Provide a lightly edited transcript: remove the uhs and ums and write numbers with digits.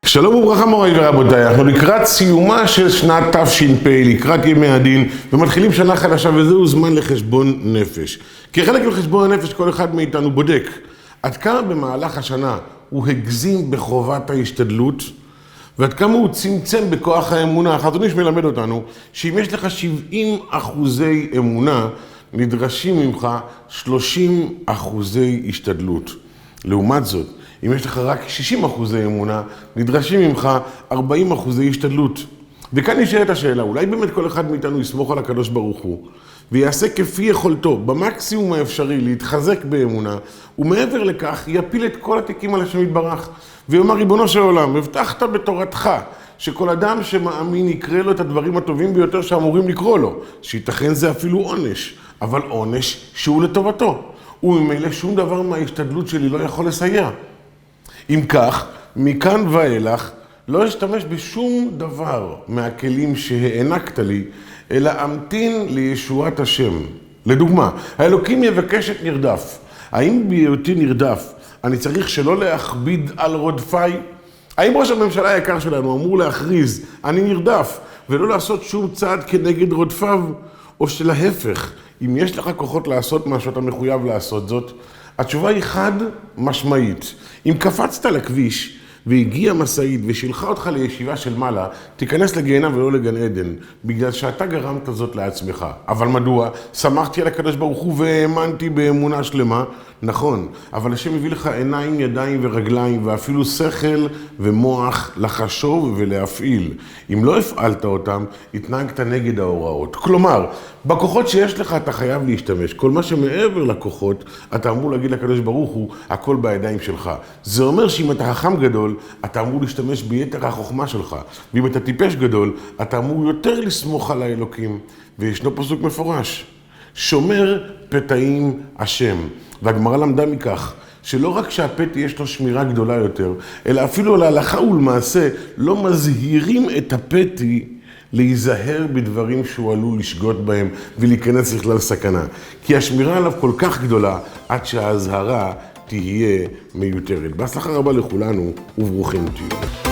שלום וברכה מוריי ורבותיי, אנחנו לקראת סיומה של שנת תש"פ, לקראת ימי הדין, ומתחילים שנה חדשה, וזהו זמן לחשבון נפש. כחלק מחשבון הנפש כל אחד מאיתנו בודק עד כמה במהלך השנה הוא הגזים בחובת ההשתדלות, ועד כמה הוא צמצם בכוח האמונה. החזון איש מלמד אותנו שאם יש לך 70% אמונה, נדרשים ממך 30% השתדלות. לעומת זאת, אם יש לך רק 60% אמונה, נדרשים ממך 40% השתדלות. וכאן נשאלת השאלה, אולי באמת כל אחד מאיתנו יסמוך על הקדוש ברוך הוא, ויעשה כפי יכולתו, במקסימום האפשרי, להתחזק באמונה, ומעבר לכך יפיל את כל התיקים על השם יתברך, ויאמר ריבונו של עולם, הבטחת בתורתך, שכל אדם שמאמין יקרא לו את הדברים הטובים ביותר שאמורים לקרוא לו, שייתכן זה אפילו עונש, אבל עונש שהוא לטובתו, וממילא שום דבר מההשתדלות שלי לא יכול לסייע. אם כך, מכאן ואילך, לא אשתמש בשום דבר מהכלים שהענקת לי, אלא אמתין לישועת השם. לדוגמה, האלוקים יבקש את נרדף. האם בהיותי נרדף, אני צריך שלא להכביד על רודפיי? האם ראש הממשלה היקר שלנו אמור להכריז, אני נרדף, ולא לעשות שום צעד כנגד רודפיו? או שלהפך, אם יש לך כוחות לעשות מה שאתה מחויב לעשות זאת, התשובה היא חד משמעית. אם קפצת לכביש והגיע משאית ושילחה אותך לישיבה של מעלה, תיכנס לגיהנם ולא לגן עדן, בגלל שאתה גרמת זאת לעצמך. אבל מדוע? שמחתי על הקדוש ברוך הוא והאמנתי באמונה שלמה. נכון, אבל השם מביא לך עיניים, ידיים ורגליים, ואפילו שכל ומוח לחשוב ולהפעיל. אם לא הפעלת אותם, התנהגת נגד ההוראות. כלומר, בכוחות שיש לך אתה חייב להשתמש. כל מה שמעבר לכוחות, אתה אמור להגיד לקדוש ברוך הוא, הכל בידיים שלך. זה אומר שאם אתה חכם גדול, אתה אמור להשתמש ביתר החוכמה שלך. ואם אתה טיפש גדול, אתה אמור יותר לסמוך על האלוקים. וישנו פסוק מפורש, שומר פתאים השם. והגמרא למדה מכך, שלא רק שהפתי יש לו שמירה גדולה יותר, אלא אפילו להלכה ולמעשה לא מזהירים את הפתי להיזהר בדברים שהוא עלול לשגות בהם ולהיכנס לכלל סכנה. כי השמירה עליו כל כך גדולה עד שההזהרה תהיה מיותרת. בהצלחה רבה לכולנו וברוכים תהיו.